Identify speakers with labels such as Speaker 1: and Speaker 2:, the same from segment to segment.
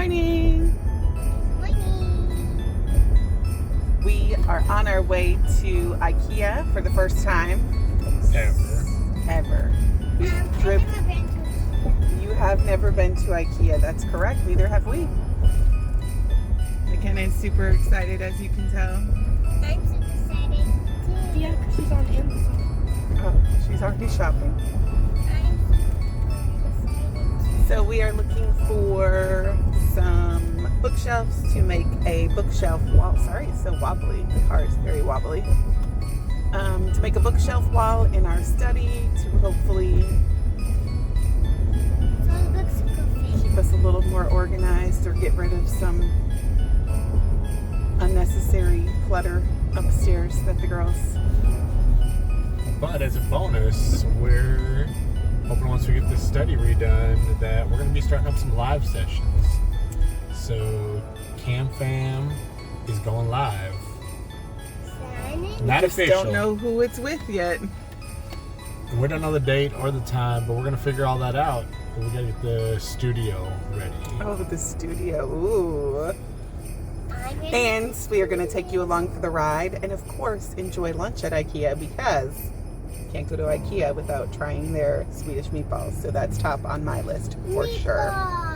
Speaker 1: morning.
Speaker 2: Morning.
Speaker 1: We are on our way to Ikea for the first time ever.
Speaker 2: I've never been to.
Speaker 1: You have never been to Ikea. That's correct. Neither have we. McKenna is super excited, as you can tell.
Speaker 2: I'm super excited too.
Speaker 3: Yeah, because she's on Amazon.
Speaker 1: Oh, she's already shopping.
Speaker 2: I'm super excited too.
Speaker 1: So we are looking for some bookshelves to make a bookshelf wall. Sorry, it's so wobbly. The car is very wobbly. To make a bookshelf wall in our study to hopefully
Speaker 2: So it looks good.
Speaker 1: keep us a little more organized or get rid of some unnecessary clutter upstairs that the girls.
Speaker 4: But as a bonus, we're hoping once we get this study redone that we're going to be starting up some live sessions. So Cam Fam is going live.
Speaker 2: Shining.
Speaker 4: Not
Speaker 1: Just
Speaker 4: official.
Speaker 1: don't know who it's with yet.
Speaker 4: We don't know the date or the time, but we're going to figure all that out. But we got to get the studio ready.
Speaker 1: Oh, the studio. Ooh.
Speaker 2: I'm ready.
Speaker 1: And we are going to take you along for the ride and, of course, enjoy lunch at Ikea because you can't go to Ikea without trying their Swedish meatballs. So that's top on my list for sure.
Speaker 2: Meatballs.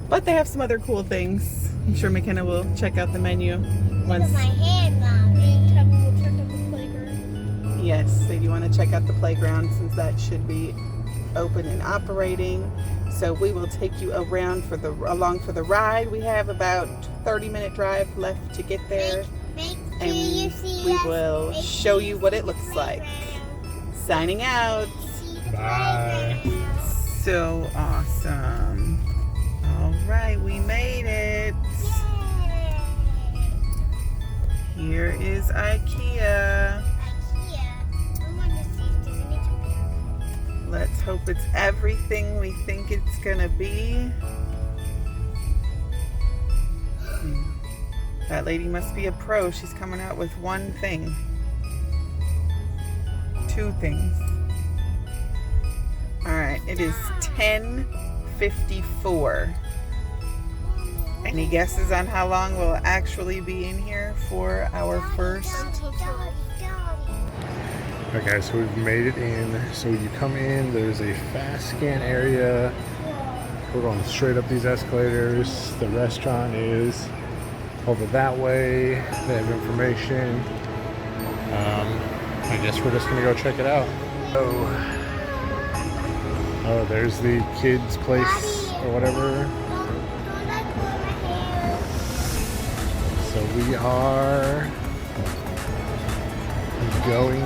Speaker 1: But they have some other cool things. I'm sure McKenna will check out the menu
Speaker 2: Look
Speaker 1: once.
Speaker 2: at my hand, Mommy.
Speaker 3: Tell me we'll check out the playground.
Speaker 1: Yes, they do want to check out the playground since that should be open and operating. So we will take you around along for the ride. We have about 30-minute drive left to get there.
Speaker 2: Make
Speaker 1: And
Speaker 2: sure you see
Speaker 1: we
Speaker 2: us.
Speaker 1: will
Speaker 2: Make
Speaker 1: show
Speaker 2: sure
Speaker 1: you what it
Speaker 2: see
Speaker 1: looks
Speaker 2: the
Speaker 1: like.
Speaker 2: playground.
Speaker 1: Signing out.
Speaker 2: See the
Speaker 4: Bye.
Speaker 2: playground.
Speaker 1: So awesome. All right, we made it.
Speaker 2: Yay.
Speaker 1: Here is IKEA.
Speaker 2: IKEA. I want to see if there's anything.
Speaker 1: Let's hope it's everything we think it's gonna be. That lady must be a pro. She's coming out with one thing. Two things. All right, it is 10:54. Any guesses on how long we'll actually be in here for our first?
Speaker 4: Okay, so we've made it in. So you come in, there's a fast scan area. We're going straight up these escalators. The restaurant is over that way. They have information. I guess we're just gonna go check it out. Oh, there's the kids' place or whatever. So we are going.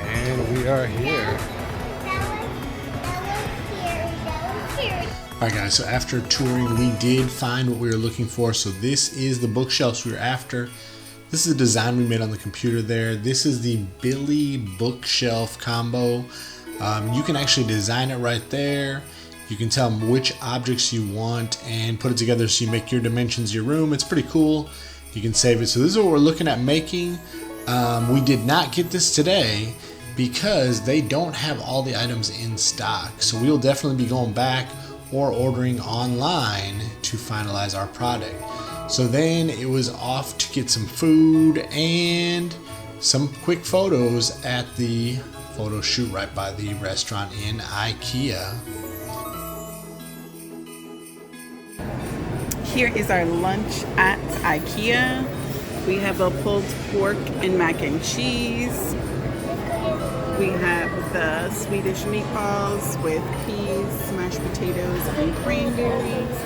Speaker 4: And we are here. Alright guys, so after touring we did find what we were looking for. So this is the bookshelves we were after. This is the design we made on the computer there. This is the Billy bookshelf combo. You can actually design it right there. You can tell them which objects you want and put it together so you make your dimensions your room. It's pretty cool. You can save it. So this is what we're looking at making. We did not get this today because they don't have all the items in stock. So we'll definitely be going back or ordering online to finalize our product. So then it was off to get some food and some quick photos at the photo shoot right by the restaurant in Ikea.
Speaker 1: Here is our lunch at Ikea. We have a pulled pork and mac and cheese. We have the Swedish meatballs with peas, mashed potatoes, and cranberries.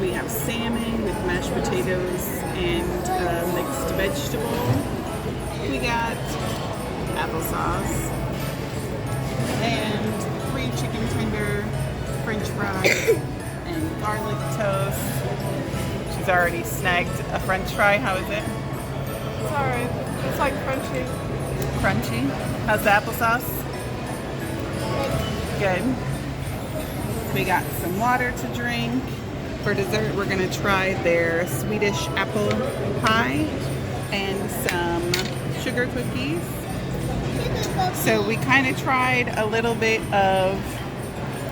Speaker 1: We have salmon with mashed potatoes and a mixed vegetable. We got applesauce and 3 chicken tender, french fries, and garlic toast. She's already snagged a french fry. How is it?
Speaker 3: It's alright. It's like crunchy.
Speaker 1: Crunchy. How's the applesauce? Good. We got some water to drink. For dessert, we're gonna try their Swedish apple pie and some sugar cookies. So we kind of tried a little bit of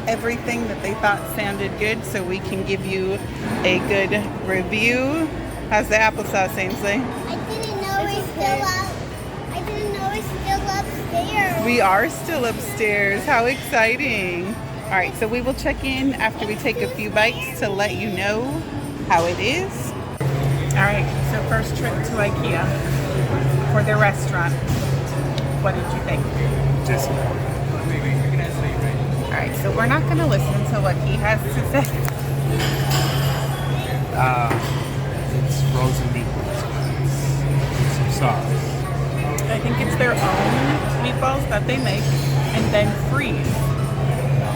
Speaker 1: everything that they thought sounded good, so we can give you a good review. How's the applesauce, Ainsley?
Speaker 2: I didn't know it's still up. I didn't know it's still upstairs.
Speaker 1: We are still upstairs. How exciting. All right, so we will check in after we take a few bites to let you know how it is. All right, so first trip to Ikea for the restaurant. What did you think? All right, so we're not going to listen to what he has to say.
Speaker 5: It's frozen meatballs with some sauce.
Speaker 1: I think it's their own meatballs that they make and then freeze.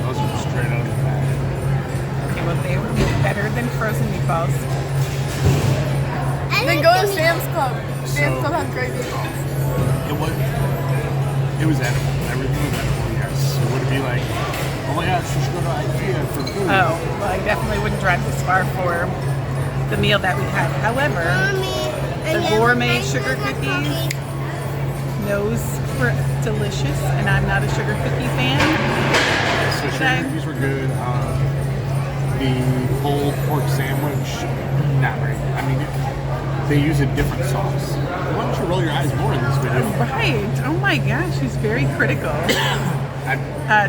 Speaker 5: Those are straight out of the bag.
Speaker 1: Okay, well, they would be better than frozen meatballs.
Speaker 2: I
Speaker 3: Then
Speaker 2: like
Speaker 3: go
Speaker 2: the
Speaker 3: to Sam's Club. Sam's
Speaker 5: So-
Speaker 3: Club has great meatballs.
Speaker 5: It was edible. Everything was edible, yes. It would be like, oh my gosh, you should go to Ikea for food.
Speaker 1: Oh, well, I definitely wouldn't drive this far for the meal that we had. However, the gourmet sugar cookies, those were delicious, and I'm not a sugar cookie fan.
Speaker 5: So
Speaker 1: Okay.
Speaker 5: sugar cookies were good. The pulled pork sandwich, not very good. I mean, they use a different sauce. Why don't you roll your eyes more in this video?
Speaker 1: Right. Oh my gosh, he's very critical.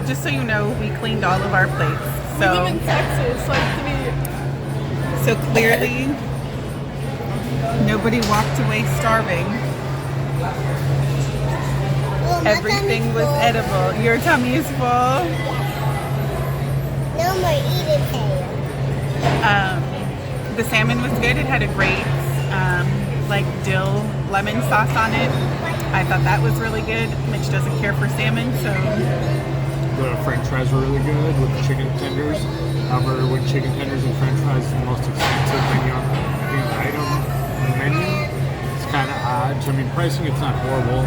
Speaker 1: Just so you know, we cleaned all of our plates.
Speaker 3: We live
Speaker 1: So,
Speaker 3: in Texas, like to be.
Speaker 1: so clearly, nobody walked away starving.
Speaker 2: Well, my
Speaker 1: Everything
Speaker 2: tummy's
Speaker 1: was
Speaker 2: full.
Speaker 1: edible. Your tummy is full.
Speaker 2: No more eating hay.
Speaker 1: The salmon was good. It had a great like dill lemon sauce on it. I thought that was really good. Mitch doesn't care for salmon, so
Speaker 5: The French fries were really good with the chicken tenders. However, with chicken tenders and French fries, the most expensive menu on the item menu. It's kind of odd. So I mean, pricing it's not horrible.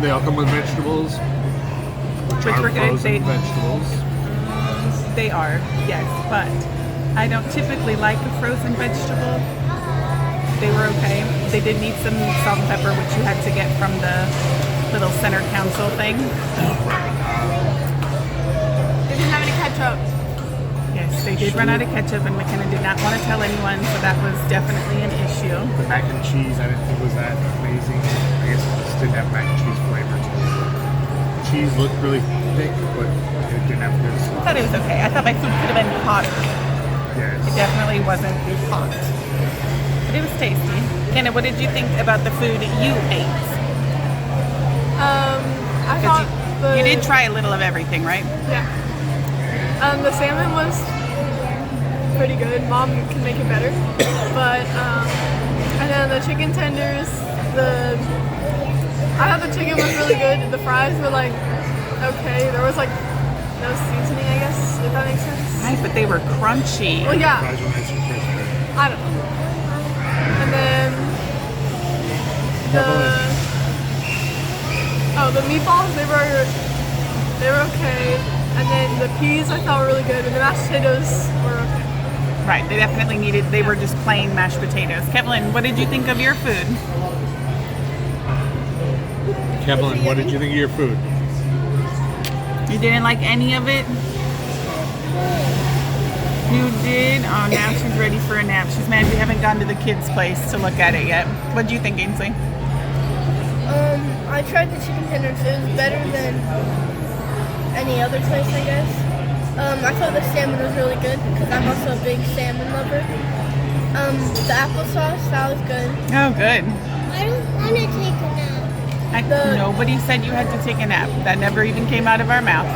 Speaker 5: They all come with vegetables,
Speaker 1: which
Speaker 5: are
Speaker 1: were good.
Speaker 5: frozen vegetables.
Speaker 1: They are, yes, but I don't typically like a frozen vegetable. They were okay. They did need some salt and pepper, which you had to get from the little center council thing.
Speaker 3: They didn't have any ketchup.
Speaker 1: Yes, they did run out of ketchup, and McKenna did not want to tell anyone, so that was definitely an issue.
Speaker 5: The mac and cheese I didn't think was that amazing. I guess it just didn't have mac and cheese flavor to it. Cheese looked really thick, but it didn't have good
Speaker 1: I
Speaker 5: sauce.
Speaker 1: thought it was okay. I thought my food could have been hotter. It
Speaker 5: Yes.
Speaker 1: definitely wasn't hot, but it was tasty. Kenna, what did you think about the food you ate?
Speaker 3: I
Speaker 1: 'Cause
Speaker 3: thought
Speaker 1: you did try a little of everything, right?
Speaker 3: Yeah. The salmon was pretty good. Mom can make it better. But and then the chicken tenders, I thought the chicken was really good. The fries were like okay. There was like no seasoning, I guess, if that makes sense.
Speaker 1: Right, but they were crunchy.
Speaker 3: Well, yeah.
Speaker 5: Fries were nice and crispy.
Speaker 3: I don't know. And then the meatballs, they were okay. And then the peas I thought were really good, and the mashed potatoes were okay.
Speaker 1: Right, they definitely they were just plain mashed potatoes. Kevlin, what did you think of your food?
Speaker 5: Kevlin, what did you think of your food?
Speaker 1: You didn't like any of it? You did? Oh, now she's ready for a nap. She's mad we haven't gone to the kids' place to look at it yet. What do you think, Ainsley?
Speaker 6: I tried the chicken tenders. It was better than any other place, I guess. I thought the salmon was really good because I'm also a big salmon lover. The applesauce, that was good.
Speaker 1: Oh, good.
Speaker 2: I don't want to take a nap.
Speaker 1: Nobody said you had to take a nap. That never even came out of our mouth.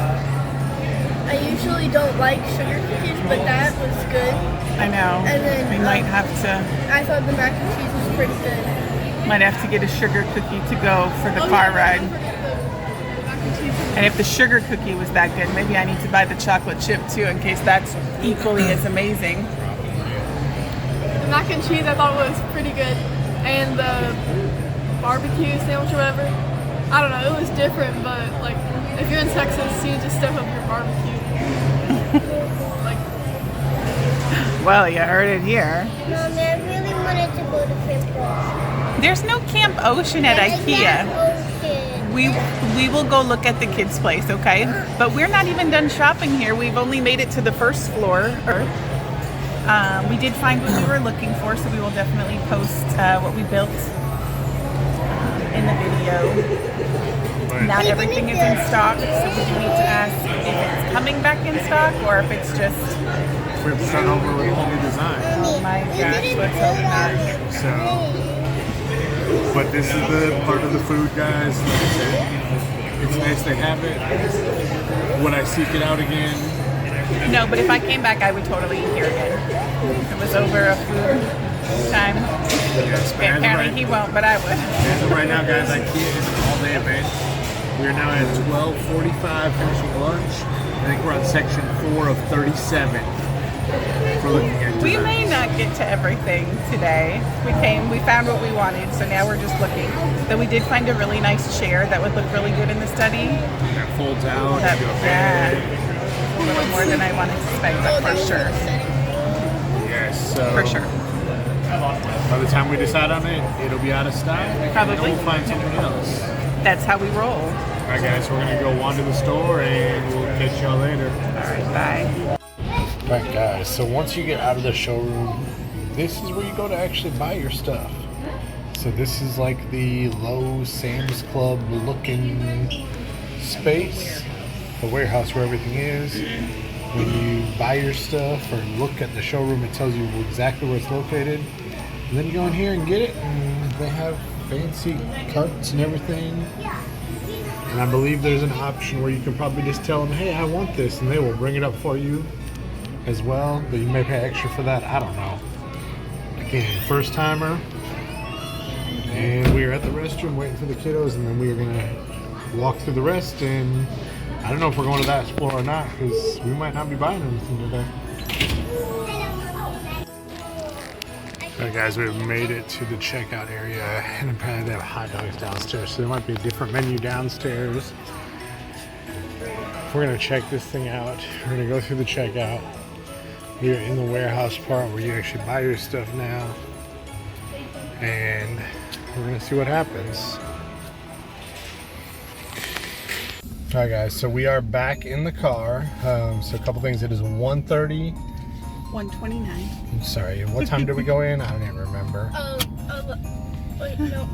Speaker 6: I usually don't like sugar cookies, but that was good.
Speaker 1: I know.
Speaker 6: And then,
Speaker 1: we might have to
Speaker 6: I thought the mac and cheese was pretty good.
Speaker 1: might have to get a sugar cookie to go for the car ride. And if the sugar cookie was that good, maybe I need to buy the chocolate chip too, in case that's equally as amazing.
Speaker 3: The mac and cheese I thought was pretty good, and the barbecue sandwich or whatever. I don't know, it was different, but like if you're in Texas, you just step up your barbecue. Like,
Speaker 1: Well, you heard it here.
Speaker 2: Mom, I really wanted to go to Camp Ocean.
Speaker 1: There's no Camp Ocean at
Speaker 2: There's a
Speaker 1: Ikea.
Speaker 2: Camp Ocean.
Speaker 1: we will go look at the kids' place, okay? But we're not even done shopping here. We've only made it to the first floor. We did find what we were looking for, so we will definitely post what we built in the video. Not everything is in stock, so we do need to ask if it's coming back in stock or if it's just...
Speaker 5: We have to start over with a whole new design.
Speaker 1: Oh my gosh, let's hope not.
Speaker 5: So, but this is the part of the food, guys. Like I said, it's nice they have it. Would I seek it out again?
Speaker 1: No, but if I came back, I would totally eat here again. If it was over a food time.
Speaker 5: Yes, but as of
Speaker 1: Apparently
Speaker 5: right-
Speaker 1: he won't, but I would.
Speaker 5: As of right now, guys, Ikea is an all-day event. We are now at 12:45, finishing lunch. I think we're on section 4 of 37. For looking at
Speaker 1: We
Speaker 5: designs.
Speaker 1: may not get to everything today. We found what we wanted, so now we're just looking. Though we did find a really nice chair that would look really good in the study.
Speaker 5: That folds out.
Speaker 1: That,
Speaker 5: you go
Speaker 1: yeah,
Speaker 5: bed.
Speaker 1: a little more than I wanted to spend, but for sure.
Speaker 5: Yes, so
Speaker 1: For sure.
Speaker 5: by the time we decide on it, it'll be out of stock.
Speaker 1: Probably.
Speaker 5: And then we'll find something else.
Speaker 1: That's how we roll.
Speaker 5: All right, guys, we're gonna go wander the store, and we'll catch y'all later.
Speaker 1: All right, bye.
Speaker 4: Alright guys, so once you get out of the showroom, this is where you go to actually buy your stuff. So this is like the Lowe's Sam's Club looking space, the warehouse where everything is. When you buy your stuff or look at the showroom, it tells you exactly where it's located. And then you go in here and get it, and they have fancy carts and everything. And I believe there's an option where you can probably just tell them, hey, I want this, and they will bring it up for you as well, but you may pay extra for that. I don't know. Again, first timer, and we are at the restroom waiting for the kiddos, and then we are gonna walk through the rest. And I don't know if we're going to that floor or not, because we might not be buying anything today. Alright guys, we've made it to the checkout area, and apparently they have hot dogs downstairs, so there might be a different menu downstairs. We're gonna check this thing out. We're gonna go through the checkout. You're in the warehouse part where you actually buy your stuff now, and we're gonna see what happens. Alright guys, so we are back in the car. So a couple things. It is 1:30.
Speaker 1: 129.
Speaker 4: I'm sorry, what time did we go in? I don't even remember.
Speaker 6: Wait, no.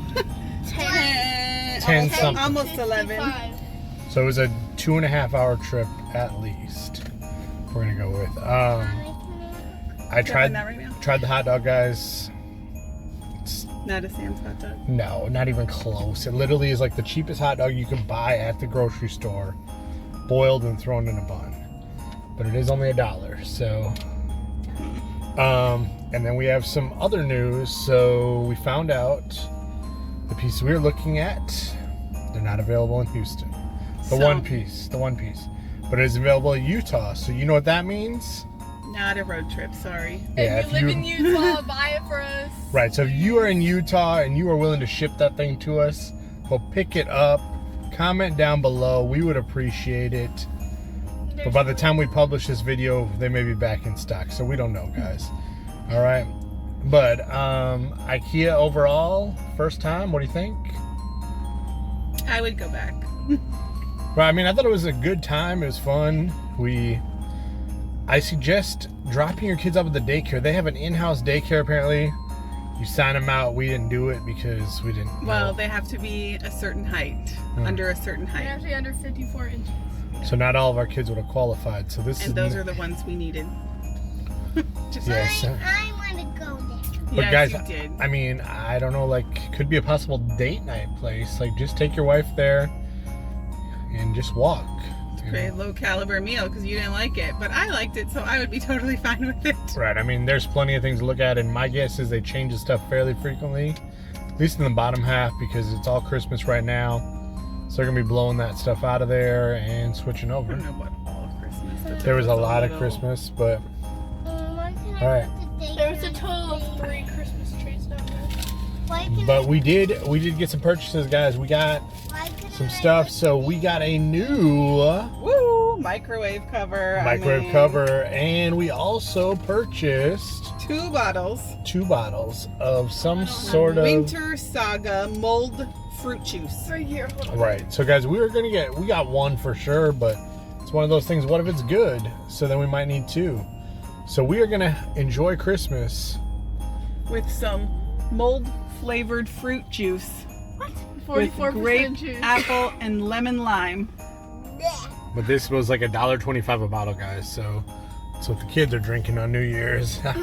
Speaker 4: 10 something.
Speaker 1: Almost 11.
Speaker 6: 55.
Speaker 4: So it was a 2.5 hour trip at least. We're gonna go with. I tried
Speaker 1: that right now?
Speaker 4: the hot dog, guys.
Speaker 1: Not a Sam's hot dog.
Speaker 4: No, not even close. It literally is like the cheapest hot dog you can buy at the grocery store, boiled and thrown in a bun. But it is only $1, so. And then we have some other news. So we found out the piece we were looking at, they're not available in Houston. The one piece. But it is available in Utah. So you know what that means?
Speaker 1: Not a road trip, sorry.
Speaker 3: If you live in Utah, buy it for us.
Speaker 4: Right, so if you are in Utah and you are willing to ship that thing to us, we'll pick it up. Comment down below. We would appreciate it. But by the time we publish this video, they may be back in stock. So we don't know, guys. All right. But Ikea overall, first time, what do you think?
Speaker 1: I would go back.
Speaker 4: Well, I mean, I thought it was a good time. It was fun. I suggest dropping your kids off at the daycare. They have an in-house daycare, apparently. You sign them out. We didn't do it because we didn't
Speaker 1: Well,
Speaker 4: know.
Speaker 1: they have to be a certain height, under a certain
Speaker 3: They're
Speaker 1: height.
Speaker 3: actually under 54 inches.
Speaker 4: So not all of our kids would have qualified. So this
Speaker 1: And those are the ones we needed. Just
Speaker 4: Yes.
Speaker 2: I want to go there.
Speaker 4: But
Speaker 1: yes,
Speaker 4: guys,
Speaker 1: you did.
Speaker 4: I mean, I don't know, like, could be a possible date night place. Like, just take your wife there and just walk. you know?
Speaker 1: Very low caliber meal because you didn't like it, but I liked it, so I would be totally fine with it.
Speaker 4: Right. I mean, there's plenty of things to look at, and my guess is they change the stuff fairly frequently, at least in the bottom half, because it's all Christmas right now. So they're gonna be blowing that stuff out of there and switching
Speaker 1: I
Speaker 4: over.
Speaker 1: don't know what all of Christmas. But
Speaker 4: There was a lot of
Speaker 1: little-
Speaker 4: Christmas, but
Speaker 2: Why can
Speaker 4: All right.
Speaker 2: put the
Speaker 3: There was a
Speaker 2: date
Speaker 3: total
Speaker 2: on
Speaker 3: of 3 Christmas trees down there.
Speaker 2: Why can
Speaker 4: but we did get some purchases, guys. We got
Speaker 2: why can
Speaker 4: some
Speaker 2: I
Speaker 4: stuff.
Speaker 2: put
Speaker 4: So we got a new
Speaker 1: Woo! Microwave cover.
Speaker 4: microwave
Speaker 1: I mean,
Speaker 4: cover, and we also purchased
Speaker 1: 2 bottles.
Speaker 4: 2 bottles of some sort of
Speaker 1: Winter Saga mold fruit juice.
Speaker 3: Right here. Hold on.
Speaker 5: Right. So guys, we got one for sure, but it's one of those things. What if it's good? So then we might need two. So we are gonna enjoy Christmas
Speaker 1: With some mold flavored fruit juice. With
Speaker 3: 44%
Speaker 1: grape,
Speaker 3: juice.
Speaker 1: apple, and lemon lime.
Speaker 5: But this was like $1.25 a bottle, guys. So that's what the kids are drinking on New Year's.
Speaker 3: What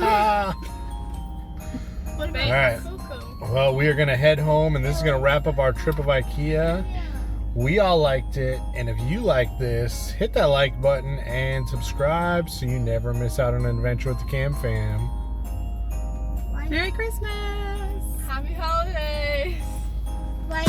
Speaker 3: about
Speaker 5: All right.
Speaker 3: cocoa?
Speaker 5: Well, we are gonna head home, and this is gonna wrap up our trip of IKEA. We all liked it, and if you like this, hit that like button and subscribe so you never miss out on an adventure with the Cam Fam.
Speaker 1: Merry Christmas!
Speaker 3: Happy holidays!
Speaker 2: Like